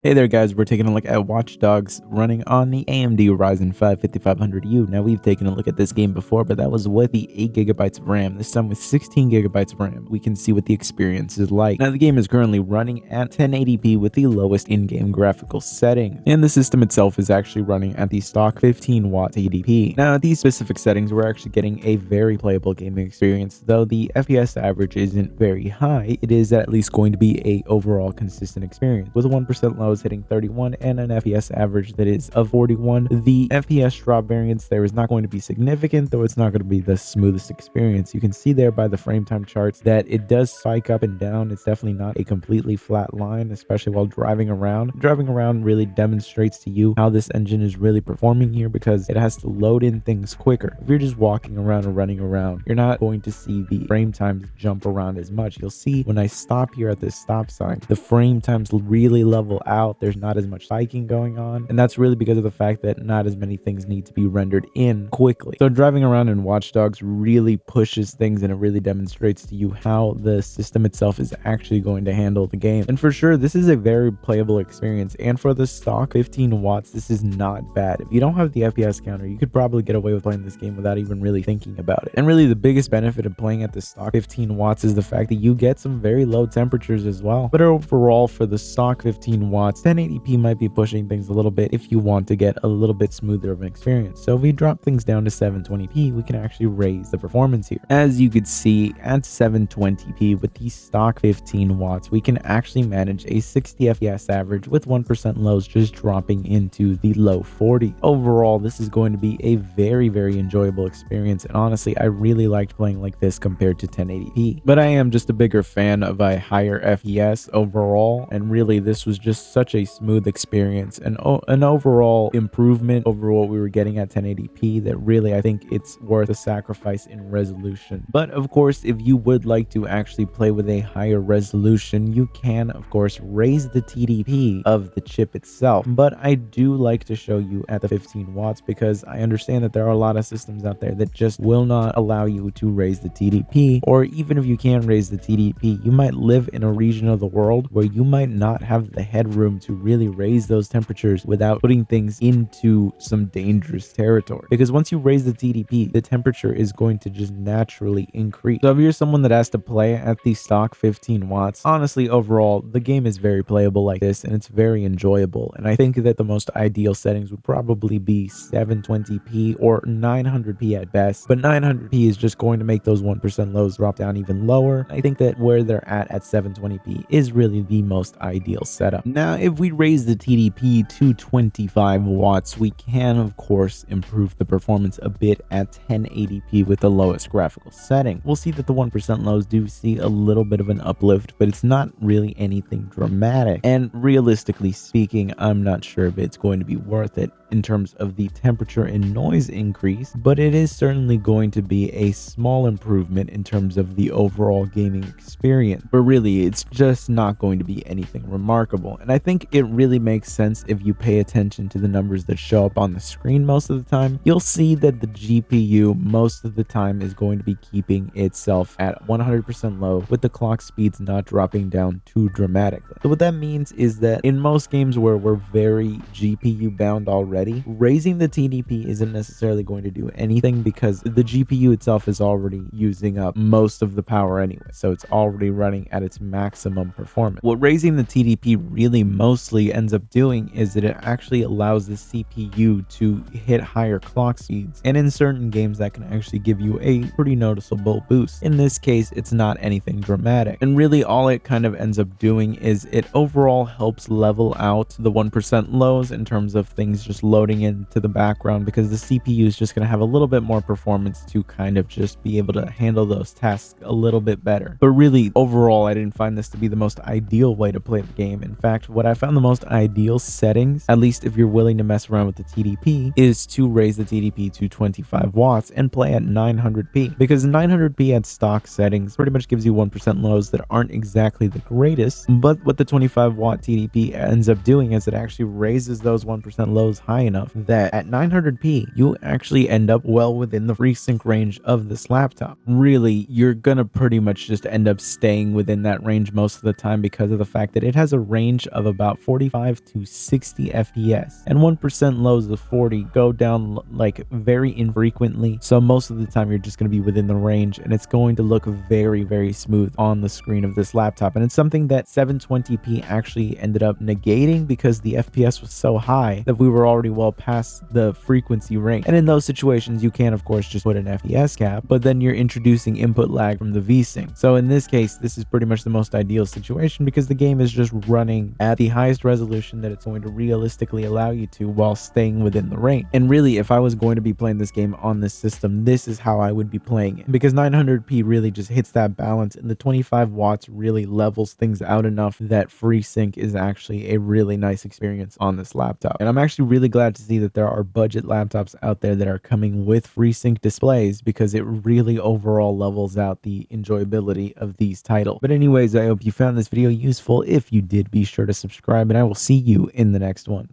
Hey there guys, we're taking a look at Watch Dogs running on the AMD Ryzen 5 5500U. Now we've taken a look at this game before, but that was with the 8GB of RAM, this time with 16GB of RAM. We can see what the experience is like. Now the game is currently running at 1080p with the lowest in-game graphical setting, and the system itself is actually running at the stock 15W TDP. Now at these specific settings, we're actually getting a very playable gaming experience. Though the FPS average isn't very high, it is at least going to be a overall consistent experience. With a 1% low hitting 31 and an FPS average that is of 41. The FPS drop variance there is not going to be significant, though it's not going to be the smoothest experience. You can see there by the frame time charts that it does spike up and down. It's definitely not a completely flat line, especially while driving around. Driving around really demonstrates to you how this engine is really performing here because it has to load in things quicker. If you're just walking around or running around, you're not going to see the frame times jump around as much. You'll see when I stop here at this stop sign, the frame times really level out. There's not as much spiking going on, and that's really because of the fact that not as many things need to be rendered in quickly. So driving around in Watch Dogs really pushes things, and it really demonstrates to you how the system itself is actually going to handle the game. And for sure, this is a very playable experience, and for the stock 15 watts, this is not bad. If you don't have the FPS counter, you could probably get away with playing this game without even really thinking about it. And really the biggest benefit of playing at the stock 15 watts is the fact that you get some very low temperatures as well. But overall, for the stock 15 watts, 1080p might be pushing things a little bit if you want to get a little bit smoother of an experience. So if we drop things down to 720p, we can actually raise the performance here. As you could see, at 720p with the stock 15 watts, we can actually manage a 60 FPS average with 1% lows just dropping into the low 40. Overall, this is going to be a very enjoyable experience, and honestly, I really liked playing like this compared to 1080p. But I am just a bigger fan of a higher FPS overall, and really this was just such a smooth experience and an overall improvement over what we were getting at 1080p that really I think it's worth a sacrifice in resolution. But of course, if you would like to actually play with a higher resolution, you can of course raise the TDP of the chip itself. But I do like to show you at the 15 watts because I understand that there are a lot of systems out there that just will not allow you to raise the TDP, or even if you can raise the TDP, you might live in a region of the world where you might not have the headroom to really raise those temperatures without putting things into some dangerous territory. Because once you raise the TDP, the temperature is going to just naturally increase. So if you're someone that has to play at the stock 15 watts, honestly, overall, the game is very playable like this, and it's very enjoyable. And I think that the most ideal settings would probably be 720p or 900p at best, but 900p is just going to make those 1% lows drop down even lower. I think that where they're at 720p is really the most ideal setup. Now, if we raise the TDP to 25 watts, we can of course improve the performance a bit at 1080p with the lowest graphical setting. We'll see that the 1% lows do see a little bit of an uplift, but it's not really anything dramatic. And realistically speaking, I'm not sure if it's going to be worth it in terms of the temperature and noise increase, but it is certainly going to be a small improvement in terms of the overall gaming experience. But really, it's just not going to be anything remarkable. And I think it really makes sense if you pay attention to the numbers that show up on the screen most of the time. You'll see that the GPU most of the time is going to be keeping itself at 100% low, with the clock speeds not dropping down too dramatically. So what that means is that in most games where we're very GPU bound already, raising the TDP isn't necessarily going to do anything because the GPU itself is already using up most of the power anyway, so it's already running at its maximum performance. What raising the TDP really mostly ends up doing is that it actually allows the CPU to hit higher clock speeds, and in certain games that can actually give you a pretty noticeable boost. In this case, it's not anything dramatic, and really all it kind of ends up doing is it overall helps level out the 1% lows in terms of things just loading into the background, because the CPU is just going to have a little bit more performance to kind of just be able to handle those tasks a little bit better. But really, overall, I didn't find this to be the most ideal way to play the game. In fact, what I found the most ideal settings, at least if you're willing to mess around with the TDP, is to raise the TDP to 25 watts and play at 900p, because 900p at stock settings pretty much gives you 1% lows that aren't exactly the greatest. But what the 25 watt TDP ends up doing is it actually raises those 1% lows higher high enough that at 900p, you actually end up well within the FreeSync range of this laptop. Really, you're gonna pretty much just end up staying within that range most of the time because of the fact that it has a range of about 45 to 60 FPS, and 1% lows of 40 go down like very infrequently. So most of the time, you're just gonna be within the range, and it's going to look very, very smooth on the screen of this laptop. And it's something that 720p actually ended up negating because the FPS was so high that we were already well past the frequency range. And in those situations, you can of course just put an FPS cap, but then you're introducing input lag from the VSync. So in this case, this is pretty much the most ideal situation because the game is just running at the highest resolution that it's going to realistically allow you to while staying within the range. And really, if I was going to be playing this game on this system, this is how I would be playing it, because 900p really just hits that balance, and the 25 watts really levels things out enough that FreeSync is actually a really nice experience on this laptop. And I'm actually really glad to see that there are budget laptops out there that are coming with FreeSync displays, because it really overall levels out the enjoyability of these titles. But anyways, I hope you found this video useful. If you did, be sure to subscribe, and I will see you in the next one.